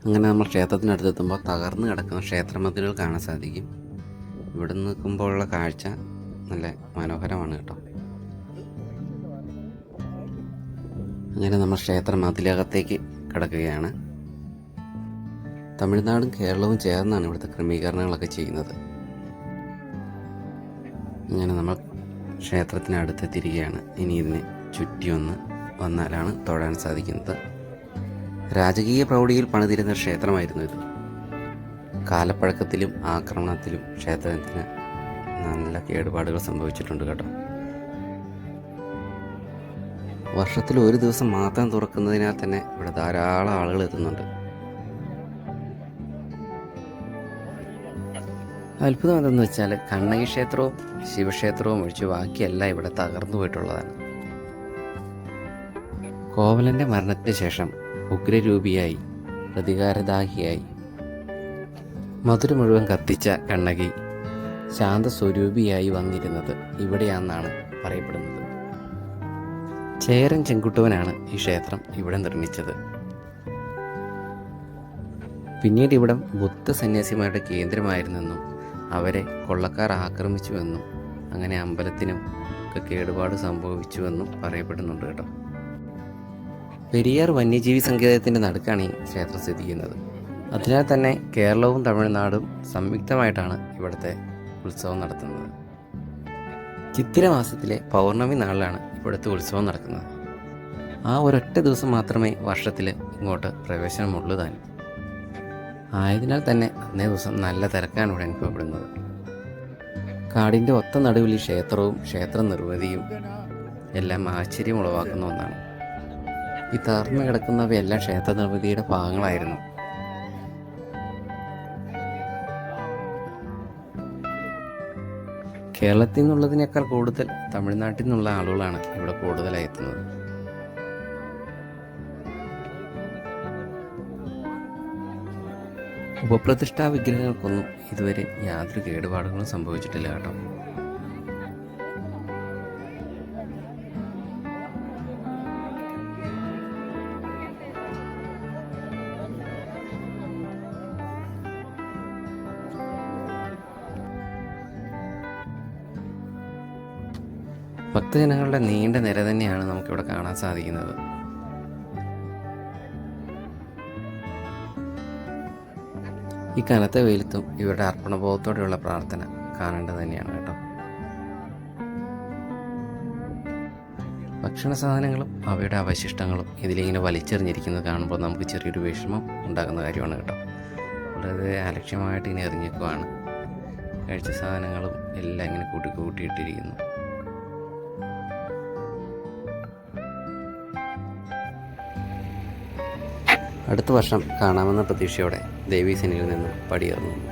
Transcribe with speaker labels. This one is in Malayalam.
Speaker 1: അങ്ങനെ നമ്മൾ ക്ഷേത്രത്തിനടുത്തെത്തുമ്പോൾ തകർന്നു കിടക്കുന്ന ക്ഷേത്രമതിലുകൾ കാണാൻ സാധിക്കും. ഇവിടെ നിൽക്കുമ്പോഴുള്ള കാഴ്ച നല്ല മനോഹരമാണ് കേട്ടോ. അങ്ങനെ നമ്മൾ ക്ഷേത്ര മതിലകത്തേക്ക് കിടക്കുകയാണ്. തമിഴ്നാടും കേരളവും ചേർന്നാണ് ഇവിടുത്തെ ക്രമീകരണങ്ങളൊക്കെ ചെയ്യുന്നത്. അങ്ങനെ നമ്മൾ ക്ഷേത്രത്തിനടുത്തെത്തിരിക്കുകയാണ്. ഇനി ഇതിനെ ചുറ്റി വന്നാലാണ് തൊഴാൻ സാധിക്കുന്നത്. രാജകീയ പ്രൗഢിയിൽ പണിതിരുന്ന ക്ഷേത്രമായിരുന്നു ഇത്. കാലപ്പഴക്കത്തിലും ആക്രമണത്തിലും ക്ഷേത്രത്തിന് നല്ല കേടുപാടുകൾ സംഭവിച്ചിട്ടുണ്ട് കേട്ടോ. വർഷത്തിൽ ഒരു ദിവസം മാത്രം തുറക്കുന്നതിനാൽ തന്നെ ഇവിടെ ധാരാളം ആളുകൾ എത്തുന്നുണ്ട്. അത്ഭുതം എന്തെന്ന് വെച്ചാൽ കണ്ണകി ക്ഷേത്രവും ശിവക്ഷേത്രവും ഒഴിച്ച് ബാക്കിയെല്ലാം ഇവിടെ തകർന്നു പോയിട്ടുള്ളതാണ്. കോവലൻ്റെ മരണത്തിന് ശേഷം ഉഗ്രരൂപിയായി പ്രതികാരദാഹിയായി മധുര മുഴുവൻ കത്തിച്ച കണ്ണകി ശാന്തസ്വരൂപിയായി വന്നിരുന്നത് ഇവിടെയാണെന്നാണ് പറയപ്പെടുന്നത്. ചേരൻ ചെങ്കുട്ടുവനാണ് ഈ ക്ഷേത്രം ഇവിടെ നിർമ്മിച്ചത്. പിന്നീട് ഇവിടം ബുദ്ധ സന്യാസിമാരുടെ കേന്ദ്രമായിരുന്നെന്നും അവരെ കൊള്ളക്കാർ ആക്രമിച്ചുവെന്നും അങ്ങനെ അമ്പലത്തിനും ഒക്കെ കേടുപാട് സംഭവിച്ചുവെന്നും പറയപ്പെടുന്നുണ്ട് കേട്ടോ. പെരിയാർ വന്യജീവി സങ്കേതത്തിൻ്റെ നടുക്കാണ് ഈ ക്ഷേത്രം സ്ഥിതി ചെയ്യുന്നത്. അതിനാൽ തന്നെ കേരളവും തമിഴ്നാടും സംയുക്തമായിട്ടാണ് ഇവിടുത്തെ ഉത്സവം നടത്തുന്നത്. ചിത്തിര മാസത്തിലെ പൗർണമി നാളിലാണ് ഇവിടുത്തെ ഉത്സവം നടക്കുന്നത്. ആ ഒരൊറ്റ ദിവസം മാത്രമേ വർഷത്തിൽ ഇങ്ങോട്ട് പ്രവേശനമുള്ളൂ താനും. ആയതിനാൽ തന്നെ അന്നേ ദിവസം നല്ല തിരക്കാണ് ഇവിടെ അനുഭവപ്പെടുന്നത്. കാടിൻ്റെ ഒത്ത നടുവിൽ ഈ ക്ഷേത്രവും ക്ഷേത്ര നിർമ്മിതിയും എല്ലാം ആശ്ചര്യം ഉളവാക്കുന്ന ഒന്നാണ്. ഈ തകർന്നു കിടക്കുന്നവയെല്ലാം ക്ഷേത്ര നിർമ്മിതിയുടെ ഭാഗങ്ങളായിരുന്നു. കേരളത്തിൽ നിന്നുള്ളതിനേക്കാൾ കൂടുതൽ തമിഴ്നാട്ടിൽ നിന്നുള്ള ആളുകളാണ് ഇവിടെ കൂടുതലായി എത്തുന്നത്. ഉപപ്രതിഷ്ഠാ വിഗ്രഹങ്ങൾക്കൊന്നും ഇതുവരെ യാതൊരു കേടുപാടുകളും സംഭവിച്ചിട്ടില്ല കേട്ടോ. ഭക്തജനങ്ങളുടെ നീണ്ട നിര തന്നെയാണ് നമുക്കിവിടെ കാണാൻ സാധിക്കുന്നത്. ഈ കനത്ത വെയിലത്തും ഇവരുടെ അർപ്പണബോധത്തോടെയുള്ള പ്രാർത്ഥന കാണേണ്ടത് തന്നെയാണ് കേട്ടോ. ഭക്ഷണ സാധനങ്ങളും അവയുടെ അവശിഷ്ടങ്ങളും ഇതിലിങ്ങനെ വലിച്ചെറിഞ്ഞിരിക്കുന്നത് കാണുമ്പോൾ നമുക്ക് ചെറിയൊരു വിഷമം ഉണ്ടാകുന്ന കാര്യമാണ് കേട്ടോ. വളരെ അലക്ഷ്യമായിട്ട് ഇങ്ങനെ എറിഞ്ഞേക്കുവാണ്. കഴിച്ച സാധനങ്ങളും എല്ലാം ഇങ്ങനെ കൂട്ടിയിട്ടിരിക്കുന്നു. അടുത്ത വർഷം കാണാമെന്ന പ്രതീക്ഷയോടെ ദേവീസേനയിൽ നിന്നും പടിയിറങ്ങുന്നു.